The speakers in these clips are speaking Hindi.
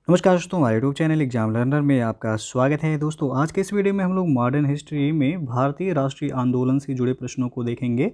नमस्कार दोस्तों, हमारे यूट्यूब चैनल एग्जाम लर्नर में आपका स्वागत है। दोस्तों, आज के इस वीडियो में हम लोग मॉडर्न हिस्ट्री में भारतीय राष्ट्रीय आंदोलन से जुड़े प्रश्नों को देखेंगे।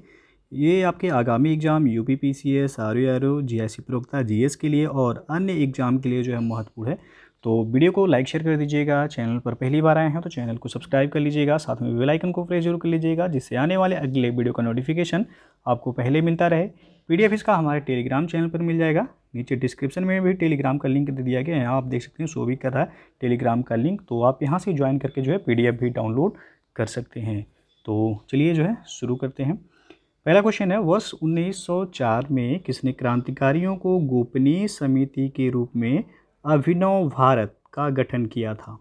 ये आपके आगामी exam UP PCS, RO, GIC प्रोक्ता, जीएस के लिए और अन्य एग्जाम के लिए जो है महत्वपूर्ण है। तो वीडियो को लाइक शेयर कर दीजिएगा। चैनल पर पहली बार आए हैं तो चैनल को सब्सक्राइब कर लीजिएगा, साथ में बेल आइकन को प्रेस जरूर कर लीजिएगा, जिससे आने वाले अगले वीडियो का नोटिफिकेशन आपको पहले मिलता रहे। पीडीएफ इसका हमारे टेलीग्राम चैनल पर मिल जाएगा। नीचे डिस्क्रिप्शन में भी टेलीग्राम का लिंक दे दिया गया है, यहाँ आप देख सकते हैं शो भी कर रहा है टेलीग्राम का लिंक, तो आप यहाँ से ज्वाइन करके जो है पीडीएफ भी डाउनलोड कर सकते हैं। तो चलिए जो है शुरू करते हैं। पहला क्वेश्चन है, वर्ष 1904 में किसने क्रांतिकारियों को गोपनीय समिति के रूप में अभिनव भारत का गठन किया था?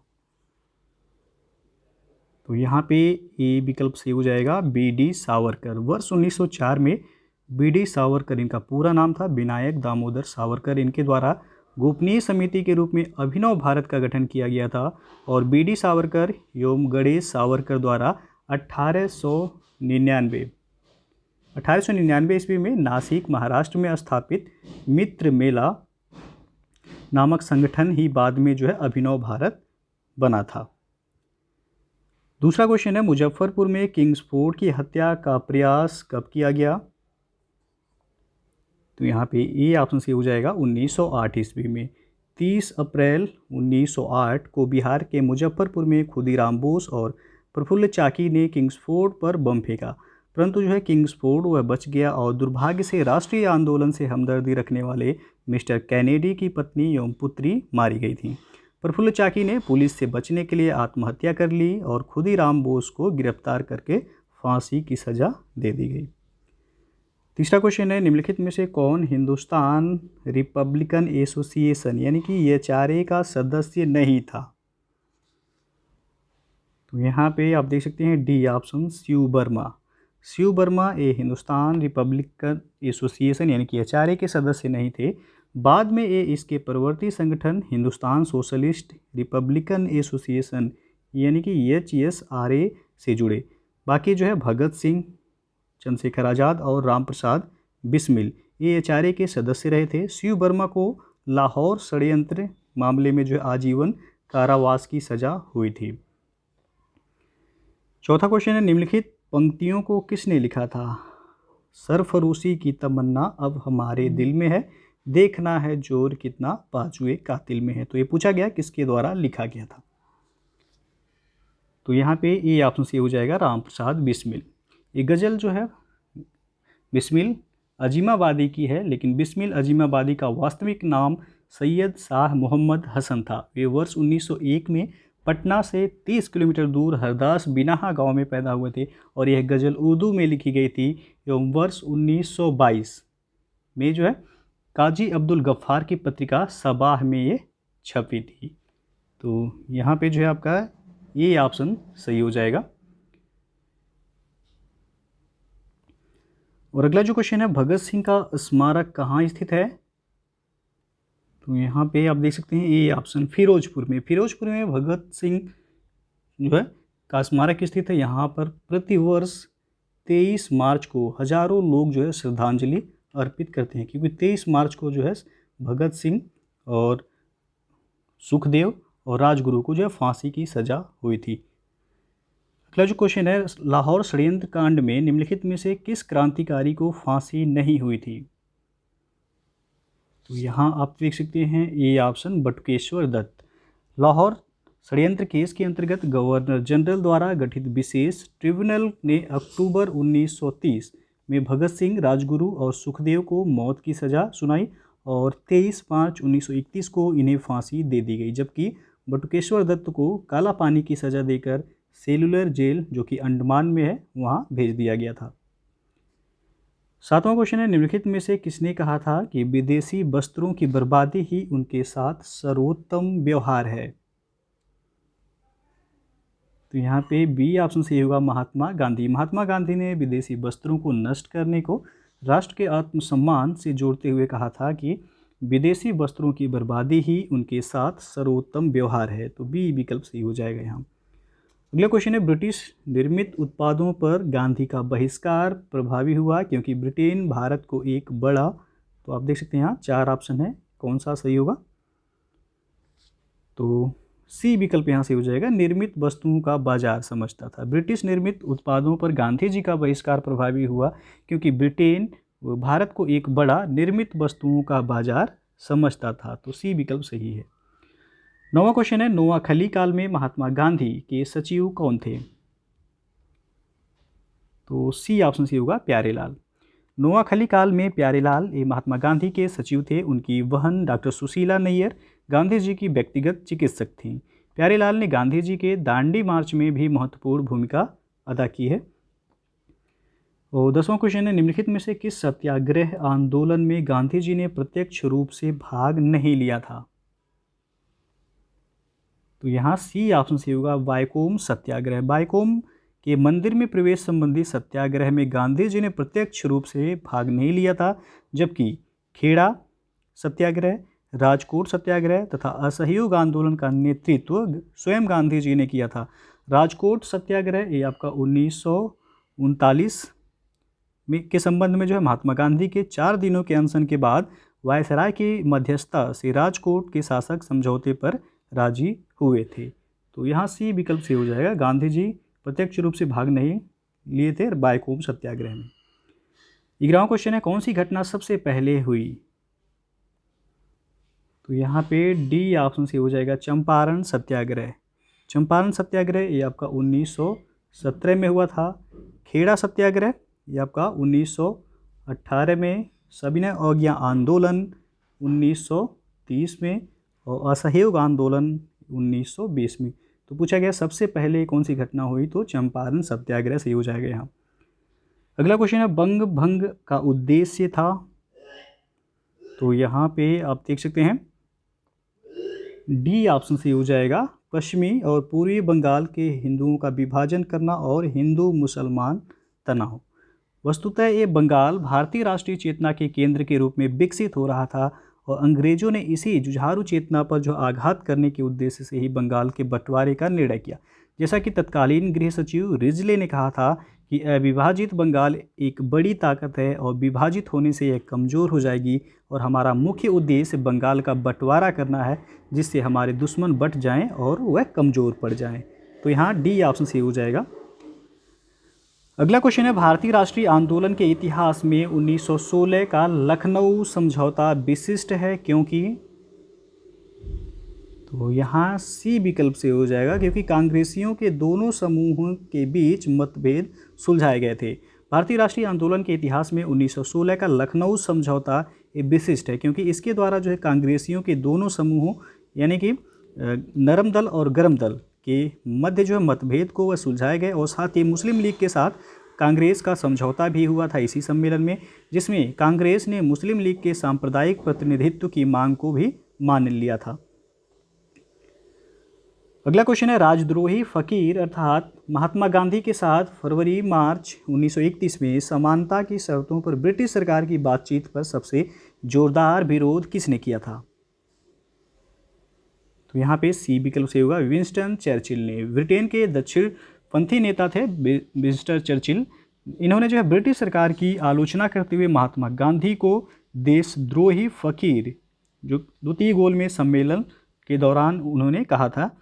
तो यहाँ पे ए विकल्प सही हो जाएगा, बी.डी. सावरकर। वर्ष 1904 में बी.डी. सावरकर, इनका पूरा नाम था विनायक दामोदर सावरकर, इनके द्वारा गोपनीय समिति के रूप में अभिनव भारत का गठन किया गया था। और बी.डी. सावरकर एवं गणेश सावरकर द्वारा 1899 ईस्वी में नासिक महाराष्ट्र में स्थापित मित्र मेला नामक संगठन ही बाद में जो है अभिनव भारत बना था। दूसरा क्वेश्चन है, मुजफ्फरपुर में किंग्सफोर्ड की हत्या का प्रयास कब किया गया? तो यहाँ पे ए ऑप्शन से हो जाएगा 1908 ईस्वी में। 30 अप्रैल 1908 को बिहार के मुजफ्फरपुर में खुदीराम बोस और प्रफुल्ल चाकी ने किंग्सफोर्ड पर बम फेंका, परंतु जो है किंग्सफोर्ड वह बच गया और दुर्भाग्य से राष्ट्रीय आंदोलन से हमदर्दी रखने वाले मिस्टर कैनेडी की पत्नी एवं पुत्री मारी गई थी। प्रफुल्ल चाकी ने पुलिस से बचने के लिए आत्महत्या कर ली और खुदीराम बोस को गिरफ्तार करके फांसी की सज़ा दे दी गई। तीसरा क्वेश्चन है, निम्नलिखित में से कौन हिंदुस्तान रिपब्लिकन एसोसिएशन यानी कि एचआरए का सदस्य नहीं था? तो यहाँ पे आप देख सकते हैं डी ऑप्शन, शिव वर्मा। शिव वर्मा ये हिंदुस्तान रिपब्लिकन एसोसिएशन यानी कि एचआरए के सदस्य नहीं थे। बाद में ये इसके प्रवर्ती संगठन हिंदुस्तान सोशलिस्ट रिपब्लिकन एसोसिएशन यानी कि एचएसआरए से जुड़े। बाकी जो है भगत सिंह, चंद्रशेखर आज़ाद और राम प्रसाद बिस्मिल ये एचआरए के सदस्य रहे थे। शिव वर्मा को लाहौर षड्यंत्र मामले में जो है आजीवन कारावास की सज़ा हुई थी। चौथा क्वेश्चन है, निम्नलिखित पंक्तियों को किसने लिखा था? सरफरोशी की तमन्ना अब हमारे दिल में है, देखना है जोर कितना बाजुए कातिल में है। तो ये पूछा गया किसके द्वारा लिखा गया था? तो यहाँ पे ये ऑप्शन से हो जाएगा राम प्रसाद बिस्मिल। ये गज़ल जो है बिस्मिल अजीमाबादी की है, लेकिन बिस्मिल अजीमाबादी का वास्तविक नाम सैयद शाह मोहम्मद हसन था। वे वर्ष 1901 में पटना से 30 किलोमीटर दूर हरदास बिनाहा गांव में पैदा हुए थे और यह गज़ल उर्दू में लिखी गई थी एवं वर्ष 1922 में जो है काजी अब्दुल गफ्फार की पत्रिका सबाह में ये छपी थी। तो यहाँ पे जो है आपका ये ऑप्शन सही हो जाएगा। और अगला जो क्वेश्चन है, भगत सिंह का स्मारक कहाँ स्थित है? तो यहाँ पे आप देख सकते हैं ये ऑप्शन फिरोजपुर में। फिरोजपुर में भगत सिंह जो है का स्मारक स्थित है। यहाँ पर प्रतिवर्ष 23 मार्च को हजारों लोग जो है श्रद्धांजलि अर्पित करते हैं, क्योंकि 23 मार्च को जो है भगत सिंह और सुखदेव और राजगुरु को जो है फांसी की सज़ा हुई थी। अगला जो क्वेश्चन है, लाहौर षड्यंत्र कांड में निम्नलिखित में से किस क्रांतिकारी को फांसी नहीं हुई थी? तो यहाँ आप देख सकते हैं ये ऑप्शन बटुकेश्वर दत्त। लाहौर षड्यंत्र केस के अंतर्गत गवर्नर जनरल द्वारा गठित विशेष ट्रिब्यूनल ने अक्टूबर 1930 में भगत सिंह, राजगुरु और सुखदेव को मौत की सज़ा सुनाई और 23 मार्च 1931 को इन्हें फांसी दे दी गई, जबकि बटुकेश्वर दत्त को काला पानी की सज़ा देकर सेलुलर जेल जो कि अंडमान में है वहाँ भेज दिया गया था। सातवां क्वेश्चन है, निम्नलिखित में से किसने कहा था कि विदेशी वस्त्रों की बर्बादी ही उनके साथ सर्वोत्तम व्यवहार है? तो यहाँ पे बी ऑप्शन सही होगा, महात्मा गांधी। महात्मा गांधी ने विदेशी वस्त्रों को नष्ट करने को राष्ट्र के आत्मसम्मान से जोड़ते हुए कहा था कि विदेशी वस्त्रों की बर्बादी ही उनके साथ सर्वोत्तम व्यवहार है। तो बी विकल्प सही हो जाएगा यहाँ। अगला क्वेश्चन है, ब्रिटिश निर्मित उत्पादों पर गांधी का बहिष्कार प्रभावी हुआ क्योंकि ब्रिटेन भारत को एक बड़ा। तो आप देख सकते हैं यहाँ 4 ऑप्शन है, कौन सा सही होगा? तो सी विकल्प यहाँ से हो जाएगा, निर्मित वस्तुओं का बाजार समझता था। ब्रिटिश निर्मित उत्पादों पर गांधी जी का बहिष्कार प्रभावी हुआ क्योंकि ब्रिटेन भारत को एक बड़ा निर्मित वस्तुओं का बाजार समझता था। तो सी विकल्प सही है। 9वां क्वेश्चन है, नोआखली काल में महात्मा गांधी के सचिव कौन थे? तो सी ऑप्शन सी होगा, प्यारेलाल। नोआखली काल में प्यारेलाल ये महात्मा गांधी के सचिव थे। उनकी बहन डॉक्टर सुशीला नैयर गांधी जी की व्यक्तिगत चिकित्सक थीं। प्यारेलाल ने गांधी जी के दांडी मार्च में भी महत्वपूर्ण भूमिका अदा की है। और 10वां क्वेश्चन है, निम्नलिखित में से किस सत्याग्रह आंदोलन में गांधी जी ने प्रत्यक्ष रूप से भाग नहीं लिया था? तो यहाँ सी ऑप्शन सी होगा, वायकोम सत्याग्रह। वायकोम के मंदिर में प्रवेश संबंधी सत्याग्रह में गांधी जी ने प्रत्यक्ष रूप से भाग नहीं लिया था, जबकि खेड़ा सत्याग्रह, राजकोट सत्याग्रह तथा असहयोग आंदोलन का नेतृत्व स्वयं गांधी जी ने किया था। राजकोट सत्याग्रह ये आपका 1939 में के संबंध में जो है महात्मा गांधी के 4 दिनों के अनशन के बाद वायसराय की मध्यस्थता से राजकोट के शासक समझौते पर राजी हुए थे। तो यहाँ सी विकल्प से हो जाएगा, गांधी जी प्रत्यक्ष रूप से भाग नहीं लिए थे वायकोम सत्याग्रह में। 11वां क्वेश्चन है, कौन सी घटना सबसे पहले हुई? तो यहाँ पे डी ऑप्शन से हो जाएगा, चंपारण सत्याग्रह। चंपारण सत्याग्रह ये आपका 1917 में हुआ था। खेड़ा सत्याग्रह ये आपका 1918 में। सविनय अवज्ञा आंदोलन 1930 में और असहयोग आंदोलन 1920 में। तो पूछा गया सबसे पहले कौन सी घटना हुई, तो चंपारण सत्याग्रह से हो जाएगा यहाँ। अगला क्वेश्चन है, बंग भंग का उद्देश्य था? तो यहाँ पे आप देख सकते हैं डी ऑप्शन से हो जाएगा, पश्चिमी और पूर्वी बंगाल के हिंदुओं का विभाजन करना और हिंदू मुसलमान तनाव। वस्तुतः ये बंगाल भारतीय राष्ट्रीय चेतना के केंद्र के रूप में विकसित हो रहा था और अंग्रेजों ने इसी जुझारू चेतना पर जो आघात करने के उद्देश्य से ही बंगाल के बंटवारे का निर्णय किया। जैसा कि तत्कालीन गृह सचिव रिजले ने कहा था कि अविभाजित बंगाल एक बड़ी ताकत है और विभाजित होने से यह कमज़ोर हो जाएगी और हमारा मुख्य उद्देश्य बंगाल का बंटवारा करना है, जिससे हमारे दुश्मन बट जाएं और वह कमज़ोर पड़ जाएं। तो यहाँ डी ऑप्शन से हो जाएगा। अगला क्वेश्चन है, भारतीय राष्ट्रीय आंदोलन के इतिहास में 1916 का लखनऊ समझौता विशिष्ट है क्योंकि? तो यहाँ सी विकल्प से हो जाएगा, क्योंकि कांग्रेसियों के दोनों समूहों के बीच मतभेद सुलझाए गए थे। भारतीय राष्ट्रीय आंदोलन के इतिहास में 1916 का लखनऊ समझौता ये विशिष्ट है क्योंकि इसके द्वारा जो है कांग्रेसियों के दोनों समूहों यानी कि नरम दल और गरम दल के मध्य जो है मतभेद को वह सुलझाए गए और साथ ही मुस्लिम लीग के साथ कांग्रेस का समझौता भी हुआ था इसी सम्मेलन में, जिसमें कांग्रेस ने मुस्लिम लीग के सांप्रदायिक प्रतिनिधित्व की मांग को भी मान लिया था। अगला क्वेश्चन है, राजद्रोही फकीर अर्थात महात्मा गांधी के साथ फरवरी-मार्च 1931 में समानता की शर्तों पर ब्रिटिश सरकार की बातचीत पर सबसे जोरदार विरोध किसने किया था? तो यहाँ पे सी विकल्प से होगा, विंस्टन चर्चिल ने। ब्रिटेन के दक्षिणपंथी नेता थे विंस्टन चर्चिल। इन्होंने जो है ब्रिटिश सरकार की आलोचना करते हुए महात्मा गांधी को देशद्रोही फकीर जो द्वितीय गोलमेज सम्मेलन के दौरान उन्होंने कहा था।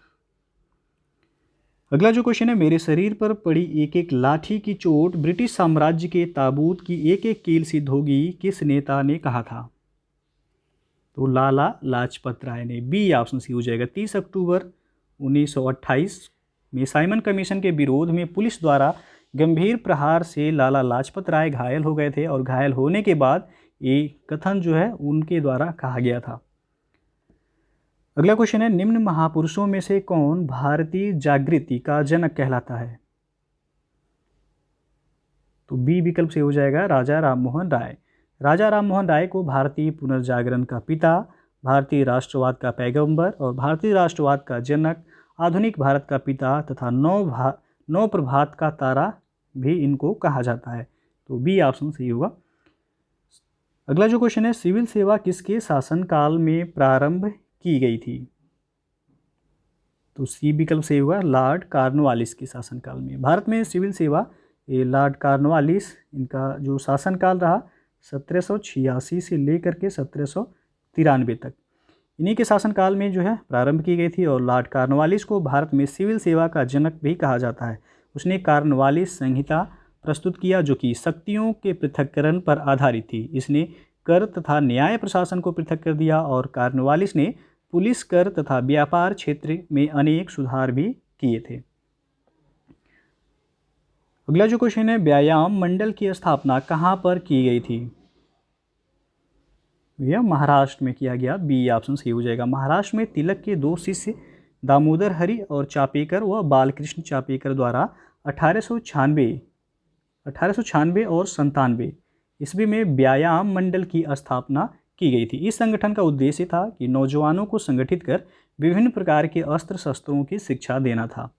अगला जो क्वेश्चन है, मेरे शरीर पर पड़ी एक एक लाठी की चोट ब्रिटिश साम्राज्य के ताबूत की एक एक कील सिद्ध होगी, किस नेता ने कहा था? तो लाला लाजपत राय ने। बी ऑप्शन सी हो जाएगा। 30 अक्टूबर 1928 में साइमन कमीशन के विरोध में पुलिस द्वारा गंभीर प्रहार से लाला लाजपत राय घायल हो गए थे और घायल होने के बाद ये कथन जो है उनके द्वारा कहा गया था। अगला क्वेश्चन है, निम्न महापुरुषों में से कौन भारतीय जागृति का जनक कहलाता है? तो बी विकल्प से हो जाएगा, राजा राममोहन राय। राजा राममोहन राय को भारतीय पुनर्जागरण का पिता, भारतीय राष्ट्रवाद का पैगंबर और भारतीय राष्ट्रवाद का जनक, आधुनिक भारत का पिता तथा नव प्रभात का तारा भी इनको कहा जाता है। तो बी ऑप्शन सही होगा। अगला जो क्वेश्चन है, सिविल सेवा किसके शासनकाल में प्रारंभ की गई थी? तो सी विकल्प से होगा, लॉर्ड कॉर्नवालिस के शासनकाल में। भारत में सिविल सेवा ये लॉर्ड कॉर्नवालिस इनका जो शासनकाल रहा 1786 से लेकर के 1793 तक। इन्हीं के शासनकाल में जो है प्रारंभ की गई थी और लॉर्ड कॉर्नवालिस को भारत में सिविल सेवा का जनक भी कहा जाता है। उसने कॉर्नवालिस संहिता प्रस्तुत किया जो कि शक्तियों के पृथक्करण पर आधारित थी। इसने कर तथा न्याय प्रशासन को पृथक कर दिया और कॉर्नवालिस ने पुलिस, कर तथा व्यापार क्षेत्र में अनेक सुधार भी किए थे। अगला जो क्वेश्चन है, व्यायाम मंडल की स्थापना कहाँ पर की गई थी? यह महाराष्ट्र में किया गया। बी ऑप्शन सही हो जाएगा। महाराष्ट्र में तिलक के 2 शिष्य दामोदर हरि और चापेकर व बालकृष्ण चापेकर द्वारा 1896 और 97 ईस्वी में व्यायाम मंडल की स्थापना की गई थी। इस संगठन का उद्देश्य था कि नौजवानों को संगठित कर विभिन्न प्रकार के अस्त्र शस्त्रों की शिक्षा देना था।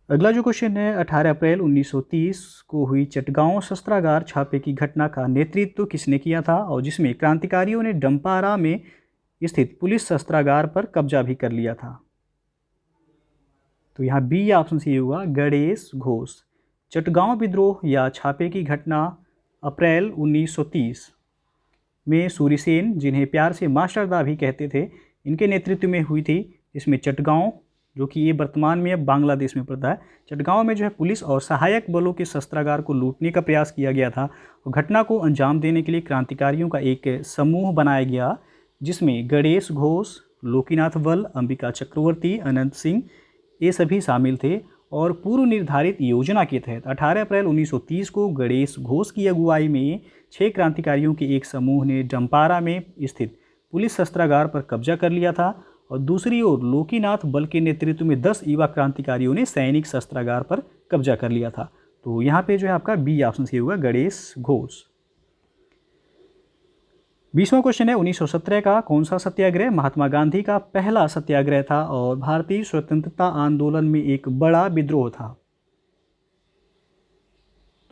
अगला जो क्वेश्चन है, 18 अप्रैल 1930 को हुई चटगांव शस्त्रागार छापे की घटना का नेतृत्व किसने किया था और जिसमें क्रांतिकारियों ने डंपारा में स्थित पुलिस शस्त्रागार पर कब्जा भी कर लिया था? तो यहाँ बी ऑप्शन सही होगा, गणेश घोष। चटगांव विद्रोह या छापे की घटना अप्रैल 1930 में सूर्यसेन, जिन्हें प्यार से मास्टरदा भी कहते थे, इनके नेतृत्व में हुई थी। इसमें चटगांव, जो कि ये वर्तमान में अब बांग्लादेश में पड़ता है, चटगांव में जो है पुलिस और सहायक बलों के शस्त्रागार को लूटने का प्रयास किया गया था और घटना को अंजाम देने के लिए क्रांतिकारियों का एक समूह बनाया गया जिसमें गणेश घोष, लोकीनाथ बल, अंबिका चक्रवर्ती, अनंत सिंह ये सभी शामिल थे। और पूर्व निर्धारित योजना के तहत 18 अप्रैल 1930 को गणेश घोष की अगुवाई में 6 क्रांतिकारियों के एक समूह ने डंपारा में स्थित पुलिस शस्त्रागार पर कब्जा कर लिया था और दूसरी ओर लोकीनाथ बल के नेतृत्व में 10 युवा क्रांतिकारियों ने सैनिक शस्त्रागार पर कब्जा कर लिया था। तो यहाँ पे जो है आपका बी ऑप्शन सही होगा, गणेश घोष। 20वां क्वेश्चन है, 1917 का कौन सा सत्याग्रह महात्मा गांधी का पहला सत्याग्रह था और भारतीय स्वतंत्रता आंदोलन में एक बड़ा विद्रोह था?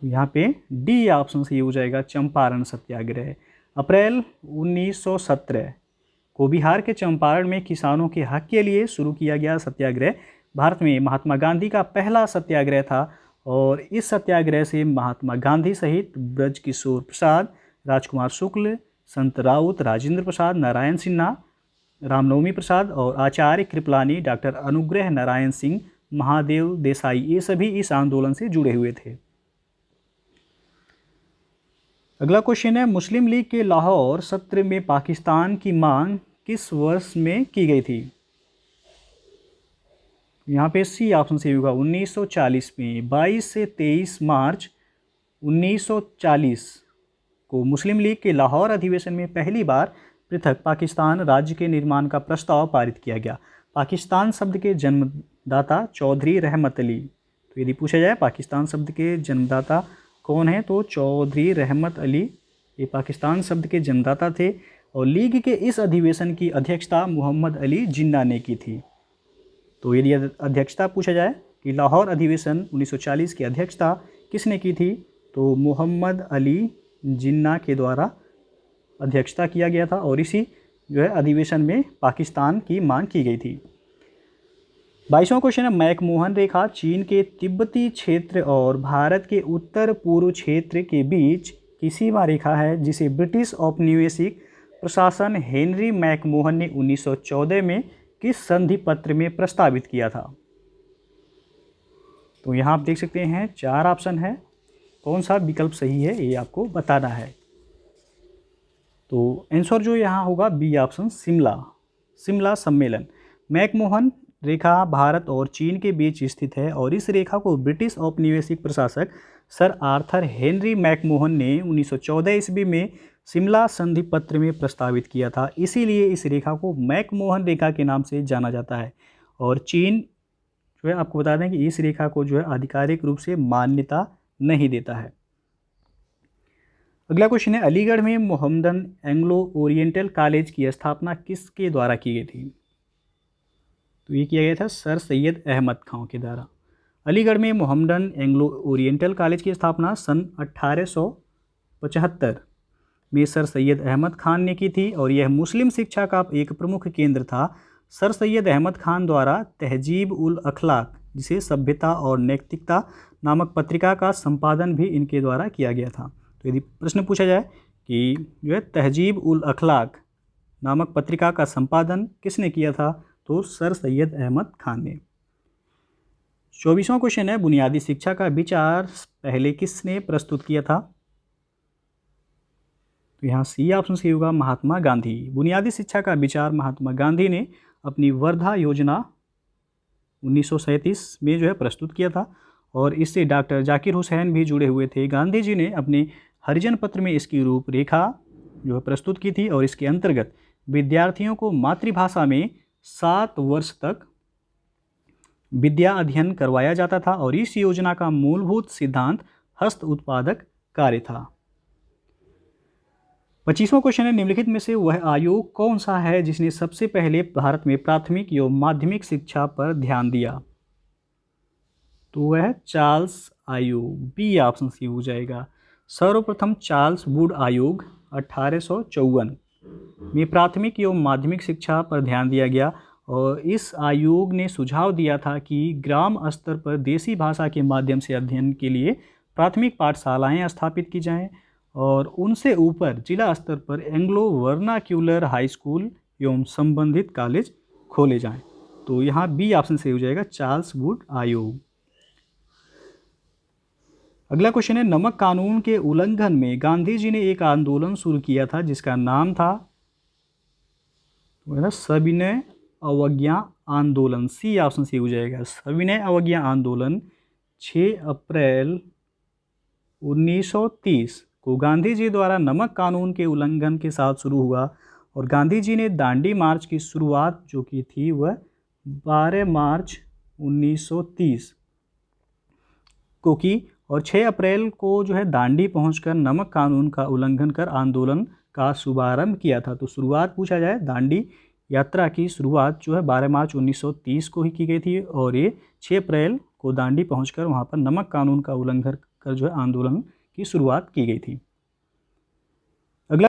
तो यहाँ पे डी ऑप्शन सही हो जाएगा, चंपारण सत्याग्रह। अप्रैल 1917 को बिहार के चंपारण में किसानों के हक के लिए शुरू किया गया सत्याग्रह भारत में महात्मा गांधी का पहला सत्याग्रह था और इस सत्याग्रह से महात्मा गांधी सहित ब्रजकिशोर प्रसाद, राजकुमार शुक्ल, संत राउत राजेंद्र प्रसाद, नारायण सिन्हा, रामनवमी प्रसाद और आचार्य कृपलानी, डॉक्टर अनुग्रह नारायण सिंह, महादेव देसाई, ये सभी इस आंदोलन से जुड़े हुए थे। अगला क्वेश्चन है, मुस्लिम लीग के लाहौर सत्र में पाकिस्तान की मांग किस वर्ष में की गई थी? यहाँ पे सी ऑप्शन सही होगा, 1940 में। 22 से 23 मार्च 1940 को मुस्लिम लीग के लाहौर अधिवेशन में पहली बार पृथक पाकिस्तान राज्य के निर्माण का प्रस्ताव पारित किया गया। पाकिस्तान शब्द के जन्मदाता चौधरी रहमत अली। तो यदि पूछा जाए पाकिस्तान शब्द के जन्मदाता कौन है, तो चौधरी रहमत अली ये पाकिस्तान शब्द के जन्मदाता थे और लीग के इस अधिवेशन की अध्यक्षता मोहम्मद अली जिन्ना ने की थी। तो यदि अध्यक्षता पूछा जाए कि लाहौर अधिवेशन 1940 की अध्यक्षता किसने की थी, तो मोहम्मद अली जिन्ना के द्वारा अध्यक्षता किया गया था और इसी जो है अधिवेशन में पाकिस्तान की मांग की गई थी। 22वां क्वेश्चन है, मैकमोहन रेखा चीन के तिब्बती क्षेत्र और भारत के उत्तर पूर्व क्षेत्र के बीच की सीमा रेखा है जिसे ब्रिटिश औपनिवेशिक प्रशासन हेनरी मैकमोहन ने 1914 में किस संधि पत्र में प्रस्तावित किया था? तो यहाँ आप देख सकते हैं 4 ऑप्शन है, कौन सा विकल्प सही है ये आपको बताना है। तो आंसर जो यहाँ होगा बी ऑप्शन, शिमला सम्मेलन। मैकमोहन रेखा भारत और चीन के बीच स्थित है और इस रेखा को ब्रिटिश औपनिवेशिक प्रशासक सर आर्थर हेनरी मैकमोहन ने 1914 ईस्वी में शिमला संधि पत्र में प्रस्तावित किया था। इसीलिए इस रेखा को मैकमोहन रेखा के नाम से जाना जाता है और चीन जो है आपको बता दें कि इस रेखा को जो है आधिकारिक रूप से मान्यता नहीं देता है। अगला क्वेश्चन है, अलीगढ़ में मोहम्मदन एंग्लो ओरिएंटल कॉलेज की स्थापना किसके द्वारा की गई थी? तो ये किया गया था सर सैयद अहमद खां के द्वारा। अलीगढ़ में मोहम्मदन एंग्लो ओरिएंटल कॉलेज की स्थापना सन 1875 में सर सैयद अहमद खान ने की थी और यह मुस्लिम शिक्षा का एक प्रमुख केंद्र था। सर सैयद अहमद खान द्वारा तहजीब उल अखलाक, जिसे सभ्यता और नैतिकता नामक पत्रिका का संपादन भी इनके द्वारा किया गया था। तो यदि प्रश्न पूछा जाए कि जो है तहजीब उल अखलाक नामक पत्रिका का संपादन किसने किया था? तो सर सैयद अहमद खान ने। 24वां क्वेश्चन है, बुनियादी शिक्षा का विचार पहले किसने प्रस्तुत किया था? तो यहाँ सी ऑप्शन सही होगा, महात्मा गांधी। बुनियादी शिक्षा का विचार महात्मा गांधी ने अपनी वर्धा योजना 1937 में जो है प्रस्तुत किया था, और इससे डॉक्टर जाकिर हुसैन भी जुड़े हुए थे। गांधी जी ने अपने हरिजन पत्र में इसकी रूपरेखा जो है प्रस्तुत की थी, और इसके अंतर्गत विद्यार्थियों को मातृभाषा में 7 वर्ष तक विद्या अध्ययन करवाया जाता था, और इस योजना का मूलभूत सिद्धांत हस्त उत्पादक कार्य था। 25वां क्वेश्चन है, निम्नलिखित में से वह आयोग कौन सा है जिसने सबसे पहले भारत में प्राथमिक एवं माध्यमिक शिक्षा पर ध्यान दिया? तो वह है चार्ल्स आयोग। बी ऑप्शन सी हो जाएगा। सर्वप्रथम चार्ल्स वुड आयोग 1854 में प्राथमिक एवं माध्यमिक शिक्षा पर ध्यान दिया गया, और इस आयोग ने सुझाव दिया था कि ग्राम स्तर पर देसी भाषा के माध्यम से अध्ययन के लिए प्राथमिक पाठशालाएं स्थापित की जाएं, और उनसे ऊपर जिला स्तर पर एंग्लो वर्नाक्यूलर हाई स्कूल एवं संबंधित कॉलेज खोले जाएं। तो यहाँ बी ऑप्शन से हो जाएगा, चार्ल्स वुड आयोग। अगला क्वेश्चन है, नमक कानून के उल्लंघन में गांधी जी ने एक आंदोलन शुरू किया था जिसका नाम था सविनय अवज्ञा आंदोलन। सी ऑप्शन सी हो जाएगा। सविनय अवज्ञा आंदोलन 6 अप्रैल 1930 को गांधी जी द्वारा नमक कानून के उल्लंघन के साथ शुरू हुआ, और गांधी जी ने दांडी मार्च की शुरुआत जो की थी वह 12 मार्च 1930 को की, और 6 अप्रैल को जो है दांडी पहुंचकर नमक कानून का उल्लंघन कर आंदोलन का शुभारंभ किया था। तो शुरुआत पूछा जाए, दांडी यात्रा की शुरुआत जो है 12 मार्च 1930 को ही की गई थी, और ये 6 अप्रैल को दांडी पहुंचकर वहां पर नमक कानून का उल्लंघन कर जो है आंदोलन की शुरुआत की गई थी। अगला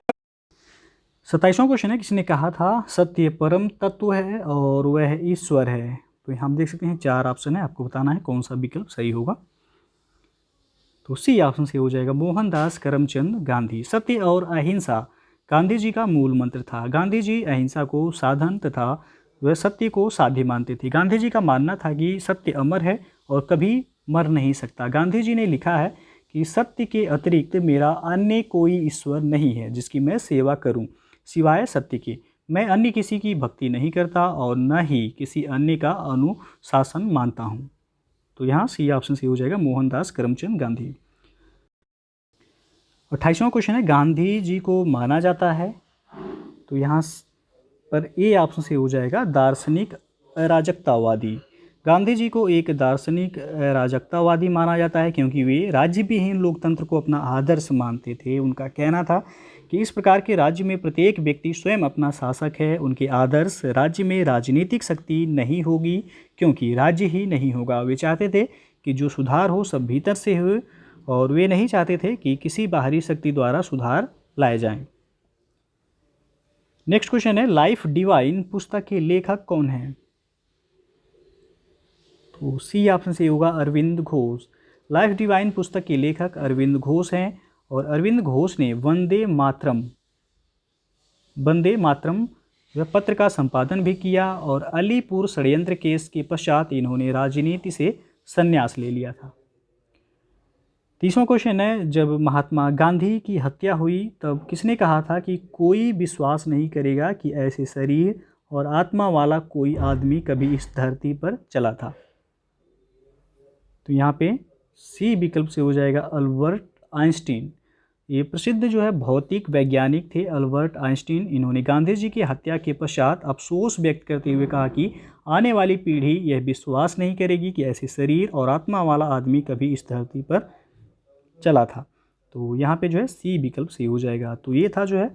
27वां क्वेश्चन है, किसने कहा था सत्य परम तत्व है और वह ईश्वर है? तो हम देख सकते हैं 4 ऑप्शन है, आपको बताना है कौन सा विकल्प सही होगा। तो सी ऑप्शन से हो जाएगा, मोहनदास करमचंद गांधी। सत्य और अहिंसा गांधी जी का मूल मंत्र था। गांधी जी अहिंसा को साधन तथा वह सत्य को साध्य मानते थे। गांधी जी का मानना था कि सत्य अमर है और कभी मर नहीं सकता। गांधी जी ने लिखा है कि सत्य के अतिरिक्त मेरा अन्य कोई ईश्वर नहीं है जिसकी मैं सेवा करूं सिवाय सत्य के। मैं अन्य किसी की भक्ति नहीं करता और न ही किसी अन्य का अनुशासन मानता हूं। तो यहाँ सी ऑप्शन से हो जाएगा, मोहनदास करमचंद गांधी। 28वां क्वेश्चन है, गांधी जी को माना जाता है। तो यहाँ पर ए ऑप्शन से हो जाएगा, दार्शनिक अराजकतावादी। गांधी जी को एक दार्शनिक अराजकतावादी माना जाता है क्योंकि वे राज्य विहीन लोकतंत्र को अपना आदर्श मानते थे। उनका कहना था कि इस प्रकार के राज्य में प्रत्येक व्यक्ति स्वयं अपना शासक है। उनके आदर्श राज्य में राजनीतिक शक्ति नहीं होगी क्योंकि राज्य ही नहीं होगा। वे चाहते थे कि जो सुधार हो सब भीतर से हो, और वे नहीं चाहते थे कि किसी बाहरी शक्ति द्वारा सुधार लाए जाएं। नेक्स्ट क्वेश्चन है, लाइफ डिवाइन पुस्तक के लेखक कौन हैं? तो सी ऑप्शन से होगा, अरविंद घोष। लाइफ डिवाइन पुस्तक के लेखक अरविंद घोष हैं, और अरविंद घोष ने वंदे मातरम पत्र का संपादन भी किया, और अलीपुर षड्यंत्र केस के पश्चात इन्होंने राजनीति से संन्यास ले लिया था। 30वां क्वेश्चन है, जब महात्मा गांधी की हत्या हुई तब किसने कहा था कि कोई विश्वास नहीं करेगा कि ऐसे शरीर और आत्मा वाला कोई आदमी कभी इस धरती पर चला था? तो यहाँ पे सी विकल्प से हो जाएगा, अल्बर्ट आइंस्टीन। ये प्रसिद्ध जो है भौतिक वैज्ञानिक थे अल्बर्ट आइंस्टीन। इन्होंने गांधी जी की हत्या के पश्चात अफसोस व्यक्त करते हुए कहा कि आने वाली पीढ़ी यह विश्वास नहीं करेगी कि ऐसे शरीर और आत्मा वाला आदमी कभी इस धरती पर चला था। तो यहाँ पे जो है सी विकल्प सही हो जाएगा। तो ये था जो है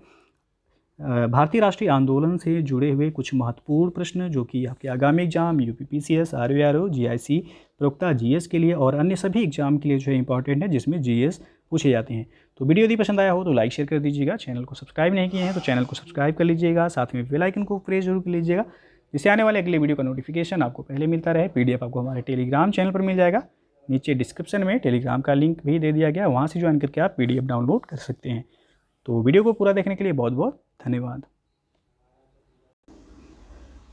भारतीय राष्ट्रीय आंदोलन से जुड़े हुए कुछ महत्वपूर्ण प्रश्न जो कि आपके आगामी एग्जाम यूपीपीसीएस, आरवीआरओ, जीआईसी, प्रवक्ता, जीएस के लिए और अन्य सभी एग्जाम के लिए जो है इंपॉर्टेंट है, जिसमें जीएस पूछे जाते हैं। तो वीडियो यदि पसंद आया हो तो लाइक शेयर कर दीजिएगा। चैनल को सब्सक्राइब नहीं किए हैं तो चैनल को सब्सक्राइब कर लीजिएगा। साथ में बेल आइकन को प्रेस जरूर कर लीजिएगा, जिससे आने वाले अगले वीडियो का नोटिफिकेशन आपको पहले मिलता रहे। पीडीएफ आपको हमारे टेलीग्राम चैनल पर मिल जाएगा। नीचे डिस्क्रिप्शन में टेलीग्राम का लिंक भी दे दिया गया, वहाँ से ज्वाइन करके आप पीडीएफ डाउनलोड कर सकते हैं। तो वीडियो को पूरा देखने के लिए बहुत बहुत धन्यवाद।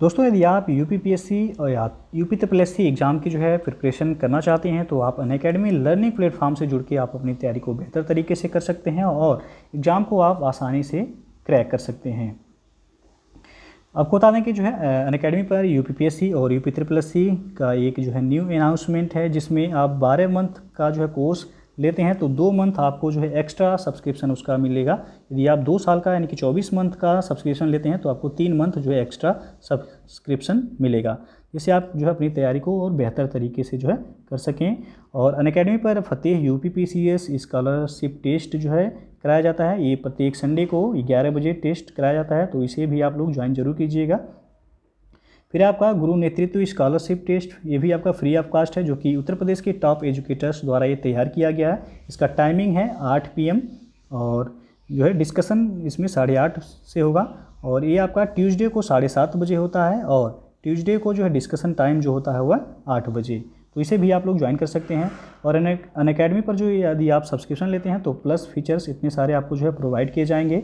दोस्तों यदि आप यूपीपीएससी और या यूपीएससी एग्ज़ाम की जो है प्रिपरेशन करना चाहते हैं तो आप अनअकैडमी लर्निंग प्लेटफॉर्म से जुड़ के आप अपनी तैयारी को बेहतर तरीके से कर सकते हैं और एग्ज़ाम को आप आसानी से क्रैक कर सकते हैं। आपको बता दें कि जो है अनअकैडमी पर यूपीपीएससी और यूपीएससी का एक जो है न्यू अनाउंसमेंट है, जिसमें आप 12 मंथ का जो है कोर्स लेते हैं तो 2 मंथ आपको जो है एक्स्ट्रा सब्सक्रिप्शन उसका मिलेगा। यदि आप 2 साल का यानी कि 24 मंथ का सब्सक्रिप्शन लेते हैं तो आपको 3 मंथ जो है एक्स्ट्रा सब्सक्रिप्शन मिलेगा, जिससे आप जो है अपनी तैयारी को और बेहतर तरीके से जो है कर सकें। और अनअकैडमी पर फतेह यूपीपीसीएस स्कॉलरशिप टेस्ट जो है कराया जाता है। ये प्रत्येक संडे को 11 बजे टेस्ट कराया जाता है, तो इसे भी आप लोग ज्वाइन जरूर कीजिएगा। फिर आपका गुरु नेतृत्व स्कॉलरशिप टेस्ट, ये भी आपका फ्री ऑफ कास्ट है, जो कि उत्तर प्रदेश के टॉप एजुकेटर्स द्वारा ये तैयार किया गया है। इसका टाइमिंग है 8 PM और जो है डिस्कशन इसमें 8:30 से होगा और ये आपका ट्यूसडे को 7:30 बजे होता है और ट्यूसडे को जो है डिस्कशन टाइम जो होता है वह 8 बजे। तो इसे भी आप लोग ज्वाइन कर सकते हैं। और अनअकैडमी पर जो यदि आप सब्सक्रिप्शन लेते हैं तो प्लस फीचर्स इतने सारे आपको जो है प्रोवाइड किए जाएंगे।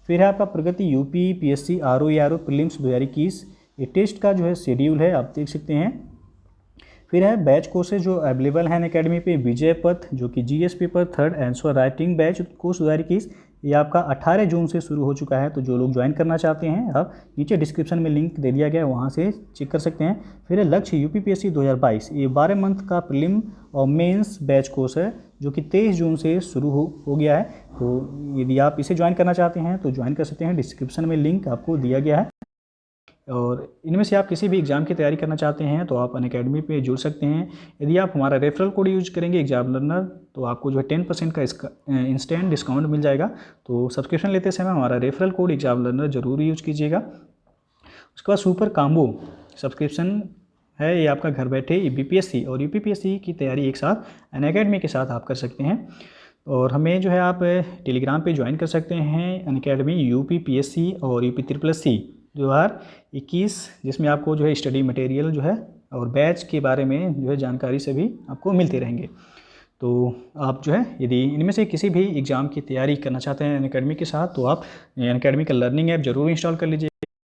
फिर है आपका प्रगति यूपीपीएससी RO प्रीलिम्स 2021, ये टेस्ट का जो है शेड्यूल है, आप देख सकते हैं। फिर है बैच कोर्सेज जो अवेलेबल हैं अनअकैडमी पे। विजय पथ जो कि GS paper 3rd answer writing batch course 2021, ये आपका 18 जून से शुरू हो चुका है। तो जो लोग ज्वाइन करना चाहते हैं आप नीचे डिस्क्रिप्शन में लिंक दे दिया गया है, वहाँ से चेक कर सकते हैं। फिर है लक्ष्य यूपीपीएससी 2022, ये 12 मंथ का प्रीलिम और मेंस बैच कोर्स है, जो कि 23 जून से शुरू हो गया है। तो यदि आप इसे ज्वाइन करना चाहते हैं तो ज्वाइन कर सकते हैं, डिस्क्रिप्शन में लिंक आपको दिया गया है। और इनमें से आप किसी भी एग्ज़ाम की तैयारी करना चाहते हैं तो आप अनअकैडमी पे जुड़ सकते हैं। यदि आप हमारा रेफरल कोड यूज करेंगे एग्जाम लर्नर, तो आपको जो है 10% का इसका इंस्टेंट डिस्काउंट मिल जाएगा। तो सब्सक्रिप्शन लेते समय हमारा रेफरल कोड एग्जाम लर्नर ज़रूर यूज कीजिएगा। उसके बाद सुपर काम्बो सब्सक्रिप्शन है, ये आपका घर बैठे BPSC और UPPSC की तैयारी एक साथ अनअकैडमी के साथ आप कर सकते हैं। और हमें जो है आप टेलीग्राम पे ज्वाइन कर सकते हैं अनअकैडमी UPPSC और UPSC 2021, जिसमें आपको जो है स्टडी मटेरियल जो है और बैच के बारे में जो है जानकारी सभी आपको मिलते रहेंगे। तो आप जो है यदि इनमें से किसी भी एग्ज़ाम की तैयारी करना चाहते हैं अनअकैडमी के साथ तो आप अनअकैडमी का लर्निंग ऐप ज़रूर इंस्टॉल कर लीजिए।